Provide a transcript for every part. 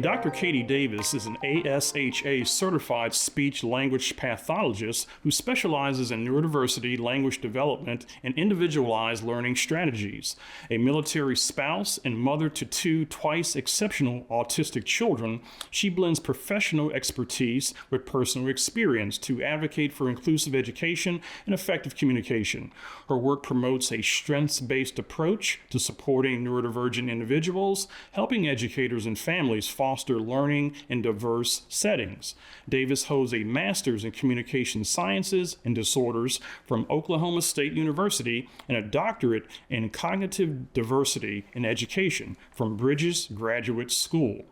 Dr. Katie Davis is an ASHA certified speech language pathologist who specializes in neurodiversity, language development, and individualized learning strategies. A military spouse and mother to two twice exceptional autistic children, she blends professional expertise with personal experience to advocate for inclusive education and effective communication. Her work promotes a strengths-based approach to supporting neurodivergent individuals, helping educators and families foster learning in diverse settings. Davis holds a master's in communication sciences and disorders from Oklahoma State University and a doctorate in cognitive diversity in education from Bridges Graduate School.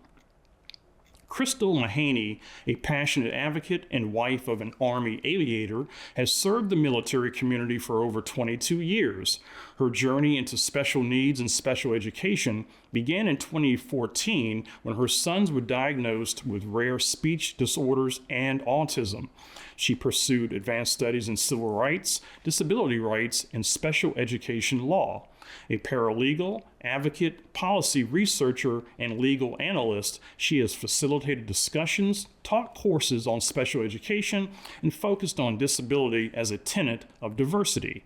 Crystal Mahaney, a passionate advocate and wife of an Army aviator, has served the military community for over 22 years. Her journey into special needs and special education began in 2014 when her sons were diagnosed with rare speech disorders and autism. She pursued advanced studies in civil rights, disability rights, and special education law. A paralegal, advocate, policy researcher, and legal analyst, she has facilitated discussions, taught courses on special education, and focused on disability as a tenet of diversity.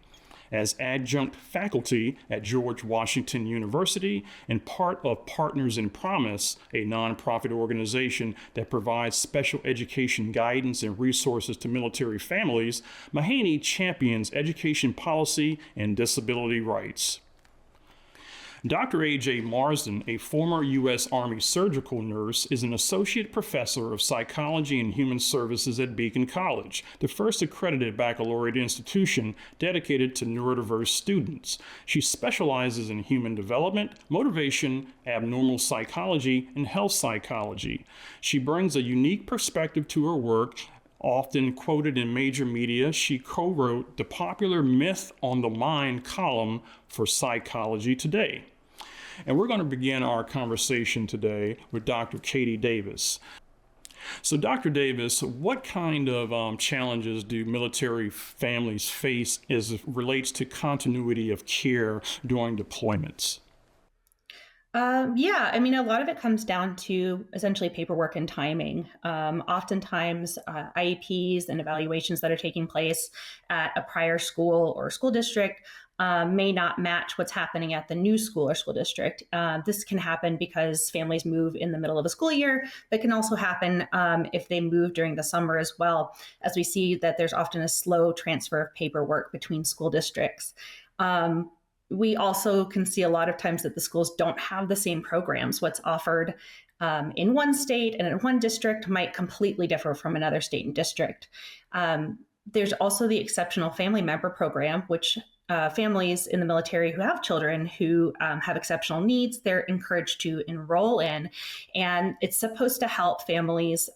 As adjunct faculty at George Washington University and part of Partners in Promise, a nonprofit organization that provides special education guidance and resources to military families, Mahaney champions education policy and disability rights. Dr. A.J. Marsden, a former U.S. Army surgical nurse, is an associate professor of psychology and human services at Beacon College, the first accredited baccalaureate institution dedicated to neurodiverse students. She specializes in human development, motivation, abnormal psychology, and health psychology. She brings a unique perspective to her work. Often quoted in major media, she co-wrote the popular Myth on the Mind column for Psychology Today. And we're going to begin our conversation today with Dr. Katie Davis. So Dr. Davis, what kind of challenges do military families face as it relates to continuity of care during deployments? A lot of it comes down to essentially paperwork and timing. Oftentimes, IEPs and evaluations that are taking place at a prior school or school district may not match what's happening at the new school or school district. This can happen because families move in the middle of a school year, but can also happen if they move during the summer as well, as we see that there's often a slow transfer of paperwork between school districts. We also can see a lot of times that the schools don't have the same programs. What's offered in one state and in one district might completely differ from another state and district. There's also the Exceptional Family Member Program, which families in the military who have children who have exceptional needs, they're encouraged to enroll in. And it's supposed to help families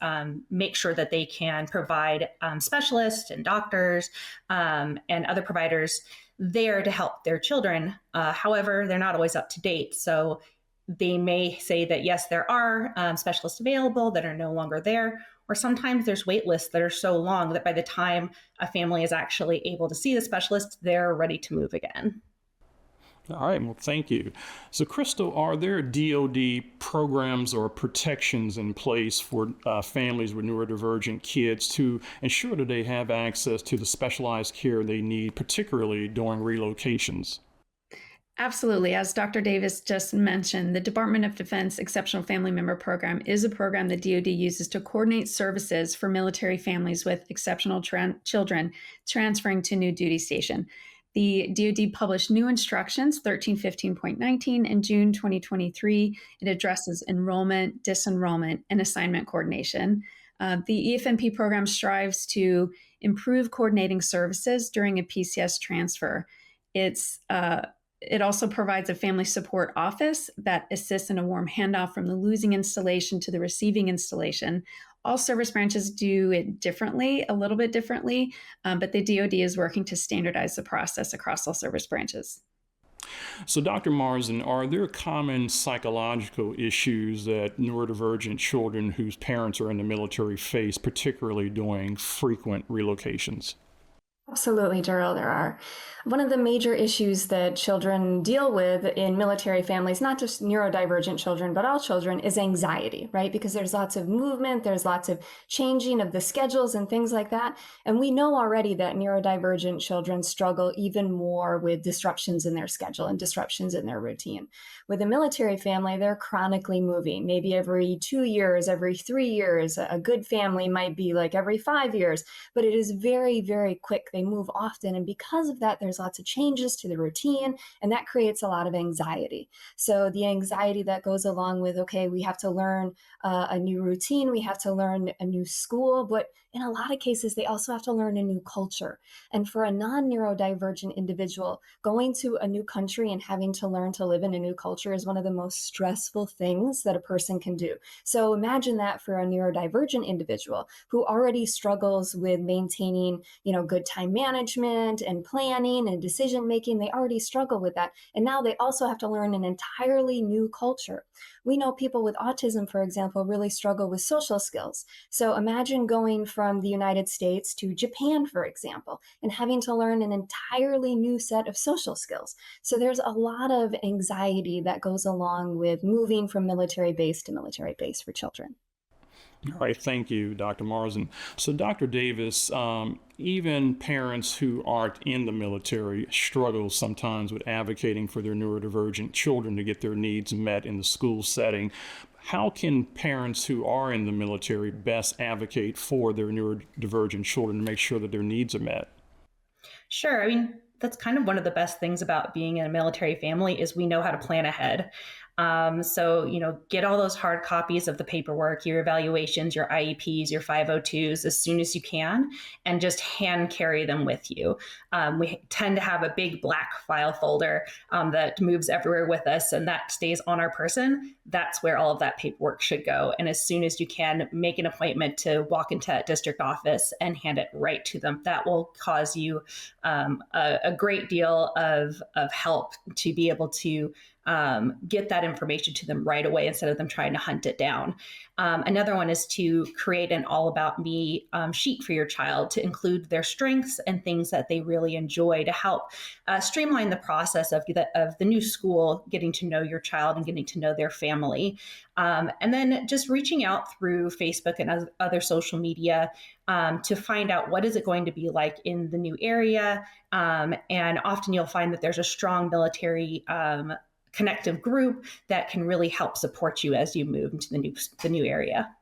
make sure that they can provide specialists and doctors and other providers there to help their children. However, they're not always up to date. So they may say that, yes, there are specialists available that are no longer there, or sometimes there's wait lists that are so long that by the time a family is actually able to see the specialist, they're ready to move again. All right, well, thank you. So, Crystal, are there DoD programs or protections in place for families with neurodivergent kids to ensure that they have access to the specialized care they need, particularly during relocations? Absolutely. As Dr. Davis just mentioned, the Department of Defense Exceptional Family Member Program is a program that DoD uses to coordinate services for military families with exceptional children transferring to new duty station. The DoD published new instructions, 1315.19, in June 2023. It addresses enrollment, disenrollment, and assignment coordination. The EFMP program strives to improve coordinating services during a PCS transfer. It also provides a family support office that assists in a warm handoff from the losing installation to the receiving installation. All service branches do it differently, a little bit differently, but the DoD is working to standardize the process across all service branches. So, Dr. Marsden, are there common psychological issues that neurodivergent children whose parents are in the military face, particularly during frequent relocations? Absolutely, Daryl, there are. One of the major issues that children deal with in military families, not just neurodivergent children, but all children, is anxiety, right? Because there's lots of movement, there's lots of changing of the schedules and things like that. And we know already that neurodivergent children struggle even more with disruptions in their schedule and disruptions in their routine. With a military family, they're chronically moving, maybe every 2 years, every 3 years. A good family might be like every 5 years, but it is very, very quick. They move often. And because of that, there's lots of changes to the routine, and that creates a lot of anxiety. So the anxiety that goes along with, okay, we have to learn a new routine, we have to learn a new school, but in a lot of cases, they also have to learn a new culture. And for a non-neurodivergent individual, going to a new country and having to learn to live in a new culture is one of the most stressful things that a person can do. So imagine that for a neurodivergent individual who already struggles with maintaining, good time management and planning and decision making. They already struggle with that. And now they also have to learn an entirely new culture. We know people with autism, for example, really struggle with social skills. So imagine going from the United States to Japan, for example, and having to learn an entirely new set of social skills. So there's a lot of anxiety that goes along with moving from military base to military base for children. All right, thank you, Dr. Marsden. So, Dr. Davis, even parents who aren't in the military struggle sometimes with advocating for their neurodivergent children to get their needs met in the school setting. How can parents who are in the military best advocate for their neurodivergent children to make sure that their needs are met? Sure. I mean, that's kind of one of the best things about being in a military family is we know how to plan ahead. So, get all those hard copies of the paperwork, your evaluations, your IEPs, your 502s as soon as you can, and just hand carry them with you. We tend to have a big black file folder that moves everywhere with us, and that stays on our person. That's where all of that paperwork should go. And as soon as you can, make an appointment to walk into that district office and hand it right to them. That will cause you a great deal of help to be able to get that information to them right away instead of them trying to hunt it down. Another one is to create an all about me sheet for your child to include their strengths and things that they really enjoy to help streamline the process of the new school, getting to know your child and getting to know their family. And then just reaching out through Facebook and other social media to find out what is it going to be like in the new area. And often you'll find that there's a strong military connective group that can really help support you as you move into the new area.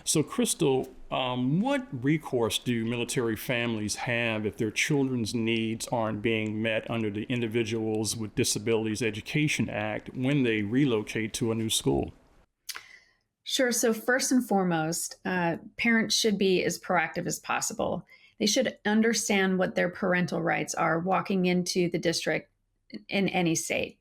So, Crystal, what recourse do military families have if their children's needs aren't being met under the Individuals with Disabilities Education Act when they relocate to a new school? Sure. So first and foremost, parents should be as proactive as possible. They should understand what their parental rights are walking into the district in any state.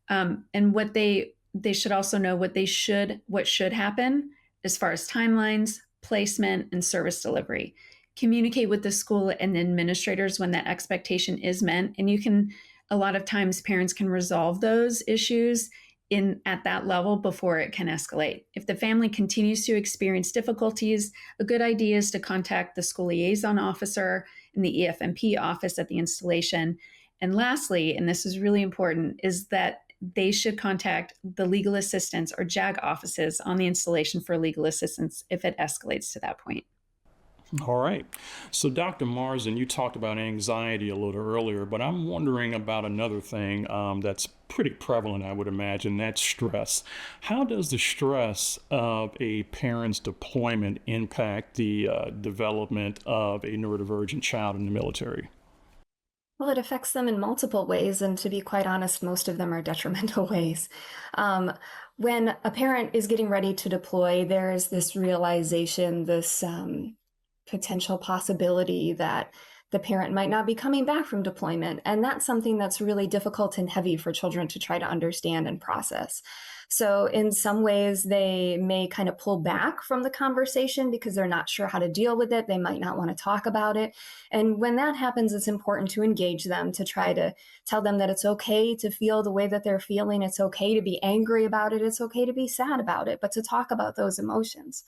And what they should also know what should happen as far as timelines, placement, and service delivery. Communicate with the school and the administrators when that expectation is met. And a lot of times parents can resolve those issues at that level before it can escalate. If the family continues to experience difficulties, a good idea is to contact the school liaison officer in the EFMP office at the installation. And lastly, and this is really important, is that they should contact the legal assistance or JAG offices on the installation for legal assistance if it escalates to that point. All right. So, Dr. Marsden, you talked about anxiety a little earlier, but I'm wondering about another thing that's pretty prevalent, I would imagine. That's stress. How does the stress of a parent's deployment impact the development of a neurodivergent child in the military? Well, it affects them in multiple ways, and to be quite honest, most of them are detrimental ways. When a parent is getting ready to deploy, there is this realization, this potential possibility that the parent might not be coming back from deployment. And that's something that's really difficult and heavy for children to try to understand and process. So in some ways, they may kind of pull back from the conversation because they're not sure how to deal with it. They might not want to talk about it. And when that happens, it's important to engage them, to try to tell them that it's okay to feel the way that they're feeling. It's okay to be angry about it. It's okay to be sad about it, but to talk about those emotions.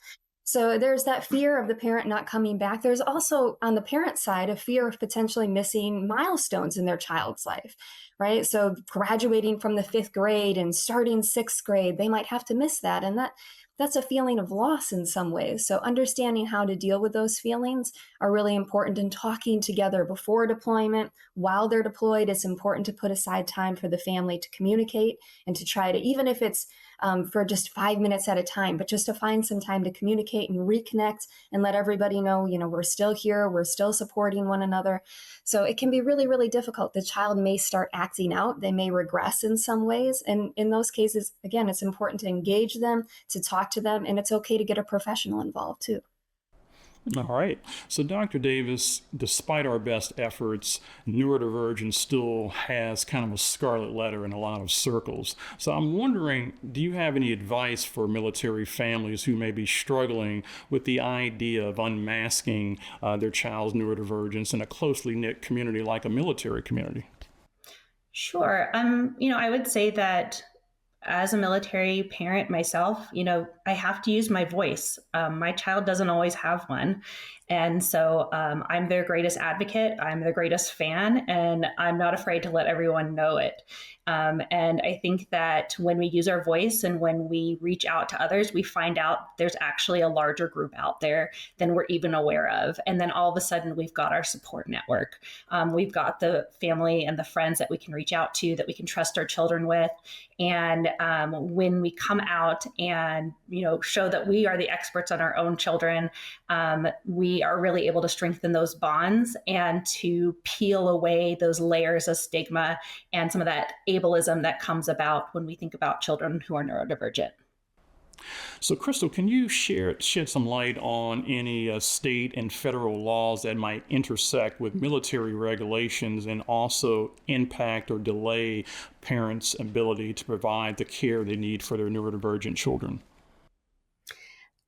So there's that fear of the parent not coming back. There's also, on the parent side, a fear of potentially missing milestones in their child's life, right? So graduating from the 5th grade and starting 6th grade, they might have to miss that. And that's a feeling of loss in some ways. So understanding how to deal with those feelings are really important, and talking together before deployment. While they're deployed, it's important to put aside time for the family to communicate and to try to, even if it's for just 5 minutes at a time, but just to find some time to communicate and reconnect and let everybody know, we're still here, we're still supporting one another. So it can be really, really difficult. The child may start acting out, they may regress in some ways. And in those cases, again, it's important to engage them, to talk to them, and it's okay to get a professional involved too. All right. So, Dr. Davis, despite our best efforts, neurodivergence still has kind of a scarlet letter in a lot of circles. So, I'm wondering, do you have any advice for military families who may be struggling with the idea of unmasking their child's neurodivergence in a closely knit community like a military community? Sure. I would say that as a military parent myself, I have to use my voice. My child doesn't always have one. And so I'm their greatest advocate. I'm their greatest fan, and I'm not afraid to let everyone know it. And I think that when we use our voice and when we reach out to others, we find out there's actually a larger group out there than we're even aware of. And then all of a sudden, we've got our support network. We've got the family and the friends that we can reach out to, that we can trust our children with. And when we come out and show that we are the experts on our own children, we are really able to strengthen those bonds and to peel away those layers of stigma and some of that ableism that comes about when we think about children who are neurodivergent. So, Crystal, can you shed some light on any state and federal laws that might intersect with military regulations and also impact or delay parents' ability to provide the care they need for their neurodivergent children?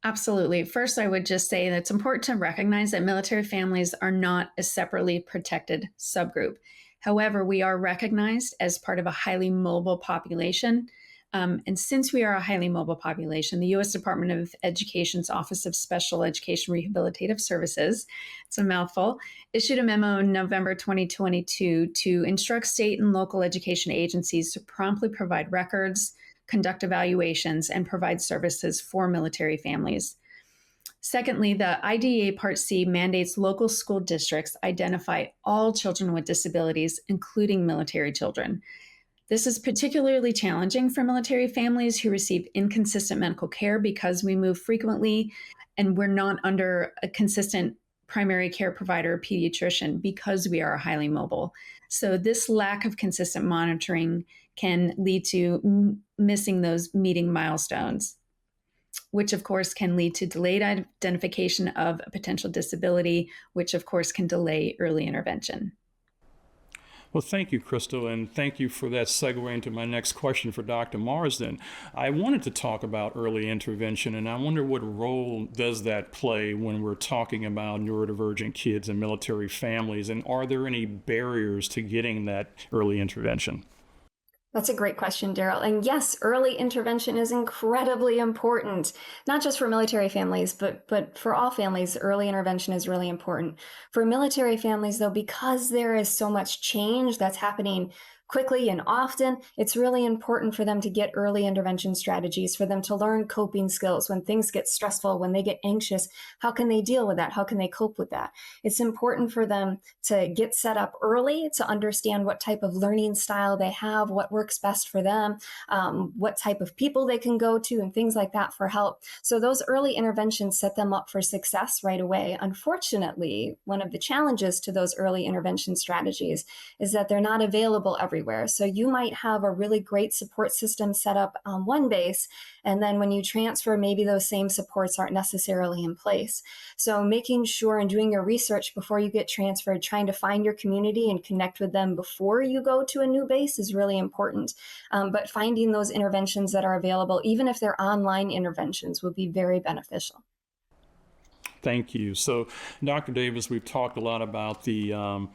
Absolutely. First, I would just say that it's important to recognize that military families are not a separately protected subgroup. However, we are recognized as part of a highly mobile population. And since we are a highly mobile population, the U.S. Department of Education's Office of Special Education Rehabilitative Services, it's a mouthful, issued a memo in November 2022 to instruct state and local education agencies to promptly provide records, conduct evaluations, and provide services for military families. Secondly, the IDEA Part C mandates local school districts identify all children with disabilities, including military children. This is particularly challenging for military families who receive inconsistent medical care because we move frequently and we're not under a consistent primary care provider or pediatrician because we are highly mobile. So this lack of consistent monitoring can lead to missing those meeting milestones, which of course can lead to delayed identification of a potential disability, which of course can delay early intervention. Well, thank you, Crystal, and thank you for that segue into my next question for Dr. Marsden. I wanted to talk about early intervention, and I wonder what role does that play when we're talking about neurodivergent kids and military families, and are there any barriers to getting that early intervention? That's a great question, Daryl. And yes, early intervention is incredibly important, not just for military families, but for all families. Early intervention is really important. For military families, though, because there is so much change that's happening quickly and often, it's really important for them to get early intervention strategies, for them to learn coping skills when things get stressful, when they get anxious. How can they deal with that? How can they cope with that? It's important for them to get set up early, to understand what type of learning style they have, what works best for them, what type of people they can go to, and things like that for help. So those early interventions set them up for success right away. Unfortunately, one of the challenges to those early intervention strategies is that they're not available everywhere. So you might have a really great support system set up on one base, and then when you transfer, maybe those same supports aren't necessarily in place. So making sure and doing your research before you get transferred, trying to find your community and connect with them before you go to a new base is really important. But finding those interventions that are available, even if they're online interventions, would be very beneficial. Thank you. So, Dr. Davis, we've talked a lot about the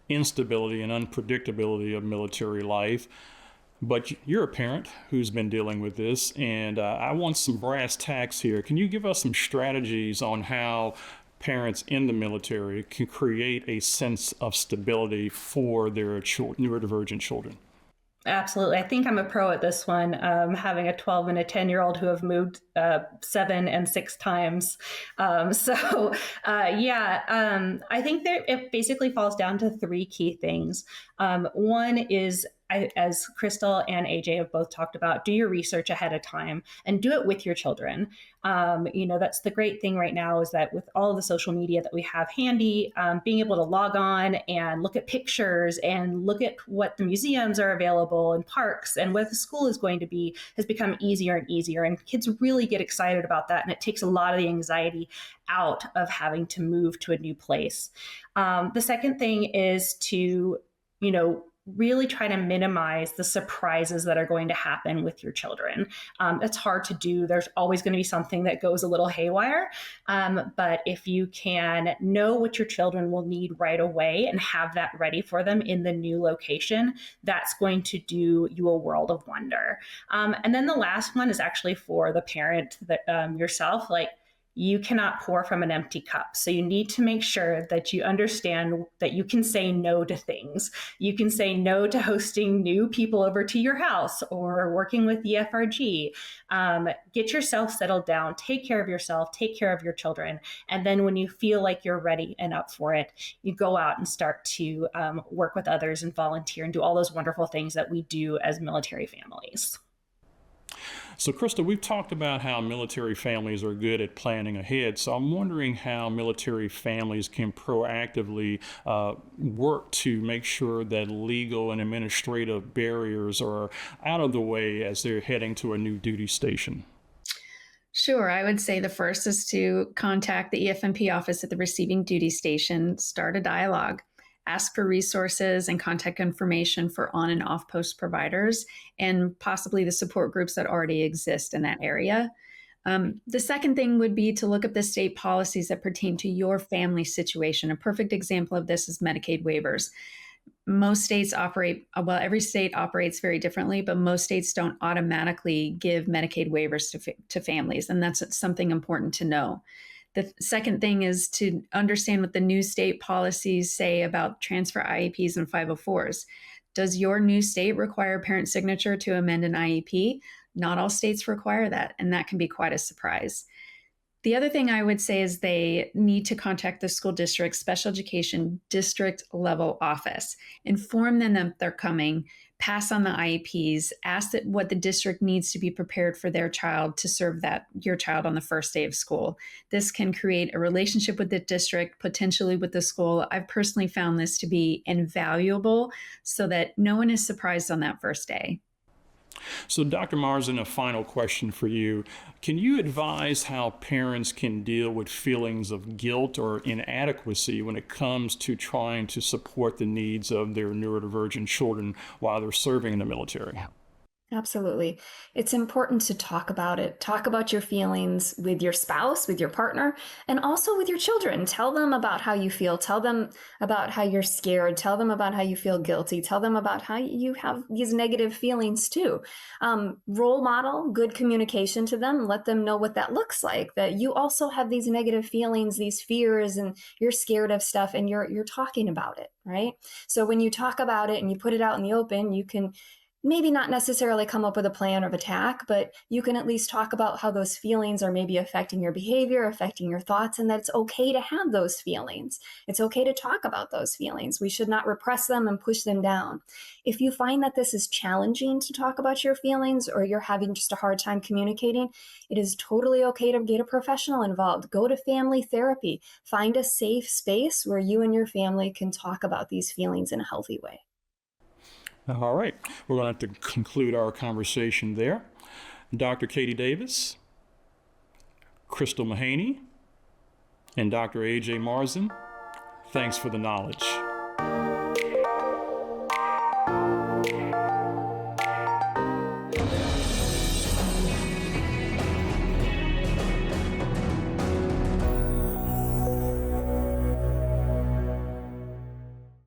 instability and unpredictability of military life. But you're a parent who's been dealing with this, and I want some brass tacks here. Can you give us some strategies on how parents in the military can create a sense of stability for their neurodivergent children? Absolutely. I think I'm a pro at this one, having a 12 and a 10-year-old who have moved 7 and 6 times. I think that it basically falls down to 3 key things. One is, as Crystal and AJ have both talked about, do your research ahead of time and do it with your children. That's the great thing right now, is that with all of the social media that we have handy, being able to log on and look at pictures and look at what the museums are available and parks and what the school is going to be has become easier and easier. And kids really get excited about that. And it takes a lot of the anxiety out of having to move to a new place. The second thing is to, really try to minimize the surprises that are going to happen with your children. It's hard to do. There's always going to be something that goes a little haywire. But if you can know what your children will need right away and have that ready for them in the new location, that's going to do you a world of wonder. And then the last one is actually for the parent that yourself, you cannot pour from an empty cup. So you need to make sure that you understand that you can say no to things. You can say no to hosting new people over to your house or working with the FRG. Get yourself settled down, take care of yourself, take care of your children. And then when you feel like you're ready and up for it, you go out and start to work with others and volunteer and do all those wonderful things that we do as military families. So, Krista, we've talked about how military families are good at planning ahead. So I'm wondering how military families can proactively work to make sure that legal and administrative barriers are out of the way as they're heading to a new duty station. Sure. I would say the first is to contact the EFMP office at the receiving duty station, start a dialogue. Ask for resources and contact information for on and off post providers and possibly the support groups that already exist in that area. The second thing would be to look up the state policies that pertain to your family situation. A perfect example of this is Medicaid waivers. Most states operate, every state operates very differently, but most states don't automatically give Medicaid waivers to families. And that's something important to know. The second thing is to understand what the new state policies say about transfer IEPs and 504s. Does your new state require parent signature to amend an IEP? Not all states require that, and that can be quite a surprise. The other thing I would say is they need to contact the school district special education district level office, inform them that they're coming, pass on the IEPs, ask what the district needs to be prepared for their child to serve your child on the first day of school. This can create a relationship with the district, potentially with the school. I've personally found this to be invaluable so that no one is surprised on that first day. So, Dr. Marsden, a final question for you. Can you advise how parents can deal with feelings of guilt or inadequacy when it comes to trying to support the needs of their neurodivergent children while they're serving in the military? Absolutely. It's important to talk about it. Talk about your feelings with your spouse, with your partner, and also with your children. Tell them about how you feel. Tell them about how you're scared. Tell them about how you feel guilty. Tell them about how you have these negative feelings too. Role model good communication to them. Let them know what that looks like, that you also have these negative feelings, these fears, and you're scared of stuff, and you're talking about it, right? So when you talk about it and you put it out in the open, you can maybe not necessarily come up with a plan of attack, but you can at least talk about how those feelings are maybe affecting your behavior, affecting your thoughts, and that it's okay to have those feelings. It's okay to talk about those feelings. We should not repress them and push them down. If you find that this is challenging to talk about your feelings or you're having just a hard time communicating, it is totally okay to get a professional involved. Go to family therapy. Find a safe space where you and your family can talk about these feelings in a healthy way. All right, we're going to have to conclude our conversation there. Dr. Katie Davis, Crystal Mahaney, and Dr. AJ Marsden, thanks for the knowledge.